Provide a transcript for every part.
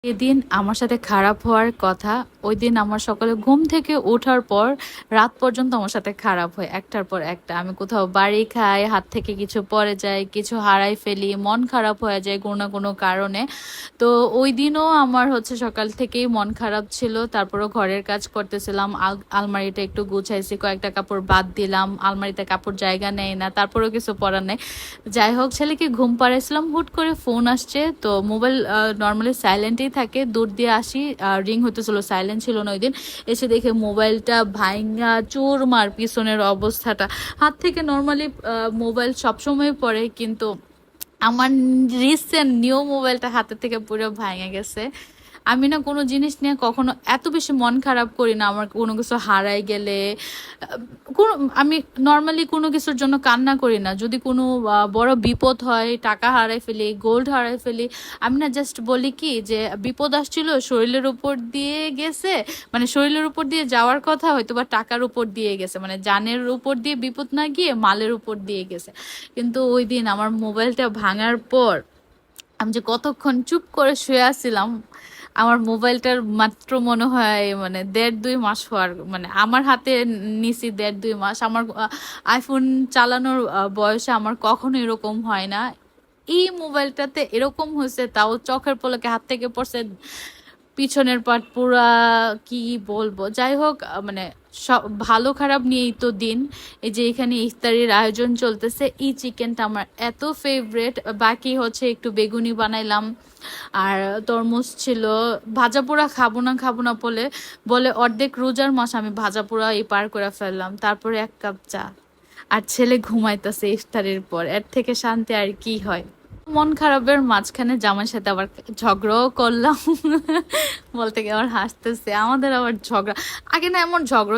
এদিন আমার সাথে খারাপ হওয়ার কথা। ওইদিন আমার সকালে ঘুম থেকে ওঠার পর রাত পর্যন্ত আমার সাথে খারাপ হয়, একটার পর একটা। আমি কোথাও বাড়ি খাই, হাত থেকে কিছু পড়ে যায়, কিছু হারাই ফেলি, মন খারাপ হয়ে যায় কোনো না কোনো কারণে। তো ওই দিনও আমার সকাল থেকেই মন খারাপ ছিল। তারপরও ঘরের কাজ করতেছিলাম, আলমারিটা একটু গুছাইছি, কয়েকটা কাপড় বাদ দিলাম, আলমারিতে কাপড় জায়গা নেয় না, তারপরেও কিছু পরার নেই। যাই হোক, ছেলেকে ঘুম পাড়াইছিলাম, হুট করে ফোন আসছে। তো মোবাইল নর্মালি সাইলেন্টই থাকে, দূর দিয়ে আসি, রিং হতেছিল, সাইলেন্ট ছিল না ওই দিন। এসে দেখে মোবাইলটা ভাইঙ্গা চুরমার, পিছনের অবস্থাটা। হাত থেকে নর্মালি মোবাইল সবসময় পড়ে, কিন্তু আমার রিসেন্ট নিউ মোবাইলটা হাতের থেকে পুরো ভাঙে গেছে। আমি না কোনো জিনিস নিয়ে কখনো এত বেশি মন খারাপ করি না। আমার কোনো কিছু হারাই গেলে কোনো, আমি নর্মালি কোনো কিছুর জন্য কান্না করি না। যদি কোনো বড় বিপদ হয়, টাকা হারাই ফেলি, গোল্ড হারাই ফেলি, আমি না জাস্ট বলি কি যে বিপদ আসছিল, শরীরের উপর দিয়ে গেছে, মানে শরীরের উপর দিয়ে যাওয়ার কথা, হয়তো বা টাকার উপর দিয়ে গেছে, মানে জানের উপর দিয়ে বিপদ না গিয়ে মালের উপর দিয়ে গেছে। কিন্তু ওই দিন আমার মোবাইলটা ভাঙার পর আমি যে কতক্ষণ চুপ করে শুয়ে আসছিলাম। আমার মোবাইলটার মাত্র মনে হয় মানে 1.5-2 মাস হওয়ার, মানে আমার হাতে নিছি 1.5-2 মাস। আমার আইফোন চালানোর বয়সে আমার কখনো এরকম হয় না। এই মোবাইলটাতে এরকম হয়েছে, তাও চোখের পলকে হাত থেকে পড়ছে। পিছনের পাট পুরা, কি বলবো। যাই হোক, মানে সব ভালো খারাপ নিয়েই তো দিন। এই যে এখানে ইফতারির আয়োজন চলতেছে, এই চিকেনটা আমার এত ফেভারেট। বাকি একটু বেগুনি বানাইলাম, আর তরমুজ ছিল। ভাজা পোড়া খাবো না খাবো না বলে বলে অর্ধেক রোজার মাস আমি ভাজা পোড়া পার করে ফেললাম। তারপরে 1 কাপ চা, আর ছেলে ঘুমাইতেছে ইফতারের পর। এর থেকে শান্তি আর কি হয়। মন খারাপের মাঝখানে জামাইয়ের সাথে আবার ঝগড়াও করলাম। বলতে গিয়ে আবার হাসতেছে। আমাদের আবার ঝগড়া, আগে না এমন ঝগড়া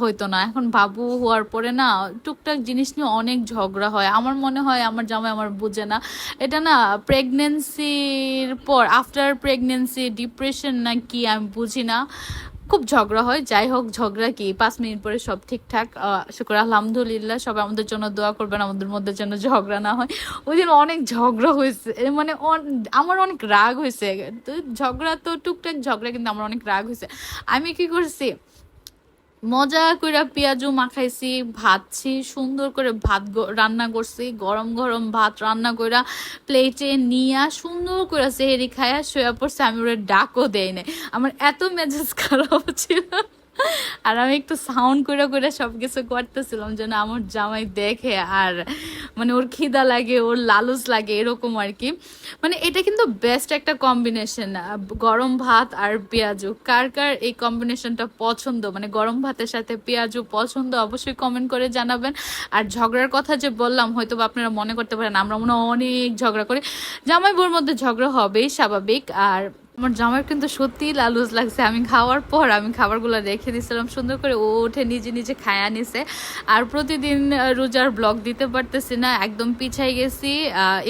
হইতো না। এখন বাবু হওয়ার পরে না টুকটাক জিনিস নিয়ে অনেক ঝগড়া হয়। আমার মনে হয় আমার জামাই আমার বুঝে না। এটা না প্রেগনেন্সির পর, আফটার প্রেগনেন্সি ডিপ্রেশন না কি, আমি বুঝি না। খুব ঝগড়া হয়। যাই হোক, ঝগড়া কি, 5 মিনিট পরে সব ঠিকঠাক। শুক্র আলহামদুলিল্লাহ। সবাই আমাদের জন্য দোয়া করবেন, আমাদের মধ্যে যেন ঝগড়া না হয়। ওই দিন অনেক ঝগড়া হয়েছে, মানে আমার অনেক রাগ হয়েছে। তো ঝগড়া তো টুকটাক ঝগড়া, কিন্তু আমার অনেক রাগ হয়েছে। আমি কি করছি, মজা কইরা পেঁয়াজু মাখাইছি, ভাতছি, সুন্দর করে ভাত রান্না করছি, গরম গরম ভাত রান্না কইরা প্লেটে নিয়া সুন্দর করে সেহেরি খায়া শুয়ে পড়ছে। আমি ওরা ডাকও দেই নাই। আমার এত মেজাজ খারাপ ছিল। আর আমি একটু সাউন্ড করে করে সবকিছু করতেছিলাম যেন আমার জামাই দেখে, আর মানে ওর খিদা লাগে, ওর লালুস লাগে, এরকম আর কি। মানে এটা কিন্তু বেস্ট একটা কম্বিনেশন, গরম ভাত আর পেঁয়াজু। কার কার এই কম্বিনেশনটা পছন্দ, মানে গরম ভাতের সাথে পেঁয়াজু পছন্দ, অবশ্যই কমেন্ট করে জানাবেন। আর ঝগড়ার কথা যে বললাম, হয়তো বা আপনারা মনে করতে পারেন আমরা মনে হয় অনেক ঝগড়া করি। জামাই বোর মধ্যে ঝগড়া হবেই, স্বাভাবিক। আর আমার জামাই কিন্তু সত্যিই লালুজ লাগছে। আমি খাওয়ার পর আমি খাবারগুলো রেখে দিয়েছিলাম সুন্দর করে, ও উঠে নিজে নিজে খায়া নিছে। আর প্রতিদিন রোজার ব্লগ দিতে পারতেছি না, একদম পিছাই গেছি।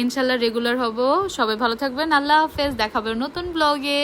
ইনশাল্লাহ রেগুলার হব। সবাই ভালো থাকবেন, আল্লাহ হাফেজ, দেখাবে নতুন ব্লগে।